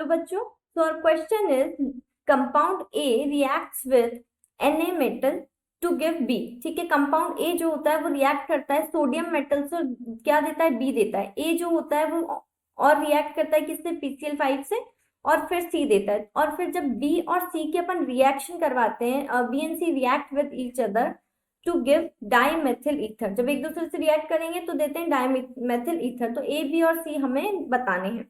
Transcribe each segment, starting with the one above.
बच्चों, so our question is compound A reacts with Na metal to give B। ठीक है, compound A जो होता है वो रिएक्ट करता है सोडियम मेटल से, क्या देता है, B देता है। A जो होता है वो और रिएक्ट करता है किससे, PCl5 से, और फिर C देता है। और फिर जब B और C के अपन रिएक्शन करवाते हैं, B and C react with each other to give dimethyl ether. जब एक दूसरे से रिएक्ट करेंगे तो देते हैं डाईमेथिल ईथर। तो A, B और C हमें बताने हैं।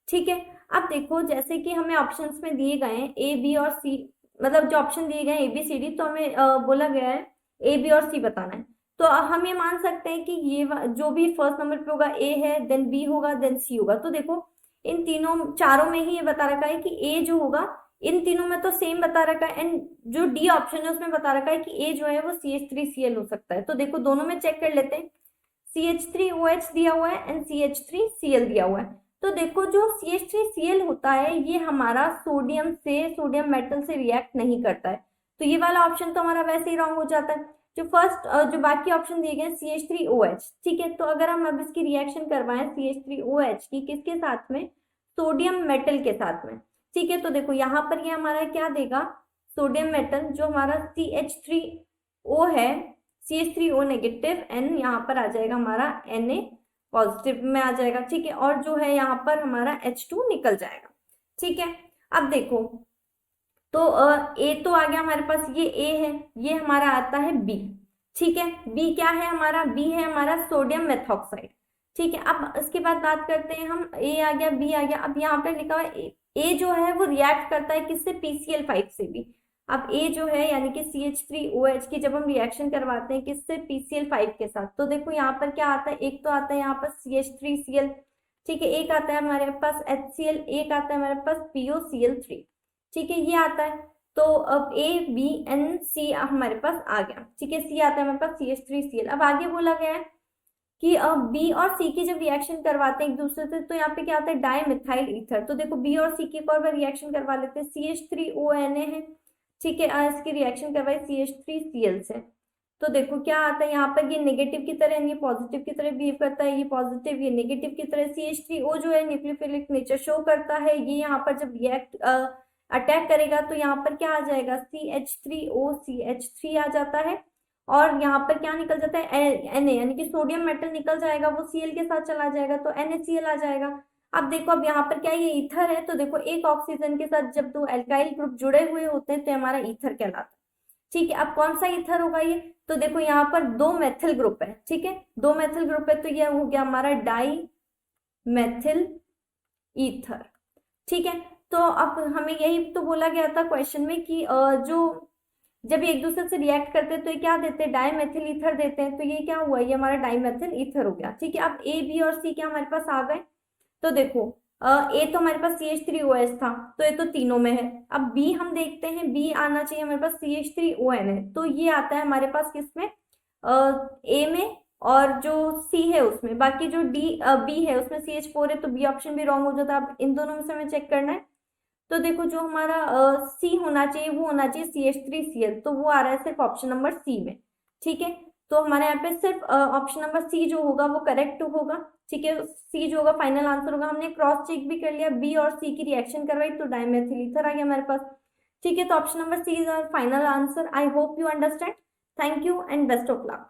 ठीक है, अब देखो जैसे कि हमें ऑप्शंस में दिए गए हैं A, B और C, मतलब जो ऑप्शन दिए गए हैं ABCD, तो हमें बोला गया है A, B और C बताना है। तो हम ये मान सकते हैं कि ये जो भी फर्स्ट नंबर पे होगा A है, देन B होगा, देन C होगा। तो देखो इन तीनों चारों में ही ये बता रखा है कि A जो होगा, इन तीनों में तो सेम बता रखा है, एंड जो डी ऑप्शन है उसमें बता रखा है कि A जो है वो CH3Cl हो सकता है। तो देखो दोनों में चेक कर लेते हैं। CH3OH दिया हुआ है एंड CH3Cl दिया हुआ है। तो देखो जो CH3Cl होता है ये हमारा सोडियम मेटल से रिएक्ट नहीं करता है, तो ये वाला ऑप्शन तो हमारा वैसे ही रॉन्ग हो जाता है। जो बाकी ऑप्शन दिए गए CH3OH, ठीक है, तो अगर हम अब इसकी रिएक्शन करवाएं CH3OH की किसके साथ में, सोडियम मेटल के साथ में, ठीक है, तो देखो यहाँ पर ये हमारा क्या देगा, सोडियम मेटल जो हमारा CH3O है, CH3O नेगेटिव, एन यहाँ पर आ जाएगा हमारा Na पॉजिटिव में आ जाएगा। ठीक है, और जो है यहाँ पर हमारा H2 निकल जाएगा। ठीक है, अब देखो तो A तो आ गया हमारे पास, ये A है, ये हमारा आता है B। ठीक है, B क्या है हमारा, B है हमारा सोडियम मेथॉक्साइड। ठीक है, अब इसके बाद बात करते हैं हम, A आ गया, B आ गया। अब यहाँ पे लिखा हुआ है A जो है वो रिएक्ट करता है किससे, PCl5 से भी। अब A जो है यानी कि CH3OH की जब हम रिएक्शन करवाते हैं किससे, PCl5 के साथ, तो देखो यहाँ पर क्या आता है, एक तो आता है यहाँ पर CH3Cl, ठीक है, एक आता है हमारे पास HCl, एक आता है हमारे पास POCl3। ठीक है, ये आता है। तो अब A, B and C हमारे पास आ गया। ठीक है, C आता है हमारे पास CH3Cl। अब आगे बोला गया है कि अब B और C की जब रिएक्शन करवाते हैं एक दूसरे से, तो यहाँ पे क्या आता है, डाईमिथाइल ईथर। तो देखो B और C की एक और बार रिएक्शन करवा लेते हैं, CH3ONa है। ठीक है, इसकी रिएक्शन करवाई CH3Cl से, तो देखो क्या आता है यहाँ पर, ये नेगेटिव की तरह, ये पॉजिटिव की तरह बिहेव करता है, ये पॉजिटिव, ये नेगेटिव की तरह। CH3O जो है न्यूक्लियोफिलिक नेचर शो करता है, ये यहाँ पर जब रिएक्ट अटैक करेगा तो यहाँ पर क्या आ जाएगा, CH3OCH3 आ जाता है, और यहाँ पर क्या निकल जाता है, Na यानी कि सोडियम मेटल निकल जाएगा, वो Cl के साथ चला जाएगा, तो NaCl आ जाएगा। अब देखो अब यहाँ पर क्या ये ईथर है, तो देखो एक ऑक्सीजन के साथ जब दो एल्काइल ग्रुप जुड़े हुए होते हैं तो हमारा ईथर कहलाता है। ठीक है, अब कौन सा ईथर होगा ये, तो देखो यहाँ पर दो मेथिल ग्रुप है। ठीक है, दो मेथिल ग्रुप है, तो ये हो गया हमारा डाई मेथिल ईथर। ठीक है, तो अब हमें यही तो बोला गया था क्वेश्चन में कि जो जब एक दूसरे से रिएक्ट करते हैं तो ये क्या देते हैं, डाईमेथिल ईथर देते हैं। तो ये क्या हुआ, ये हमारा डाईमेथिल ईथर हो गया। ठीक है, अब A, B और C क्या हमारे पास आ गए। तो देखो A तो हमारे पास CH3OH था, तो ये तो तीनों में है। अब B हम देखते हैं, B आना चाहिए हमारे पास CH3ON है, तो ये आता है हमारे पास किसमें, A में, और जो C है उसमें। बाकी जो B है उसमें CH4 है, तो B ऑप्शन भी रॉन्ग हो जाता है। अब इन दोनों में से हमें चेक करना है, तो देखो जो हमारा C होना चाहिए वो होना चाहिए CH3Cl, तो वो आ रहा है सिर्फ ऑप्शन नंबर C में। ठीक है, तो हमारे यहाँ पे सिर्फ ऑप्शन नंबर C जो होगा वो करेक्ट होगा। ठीक है, C जो होगा फाइनल आंसर होगा। हमने क्रॉस चेक भी कर लिया, B और C की रिएक्शन करवाई तो डाईमेथिल ईथर आ गया हमारे पास। ठीक है, तो option number C is our final answer. I hope you understand. Thank you and best of luck.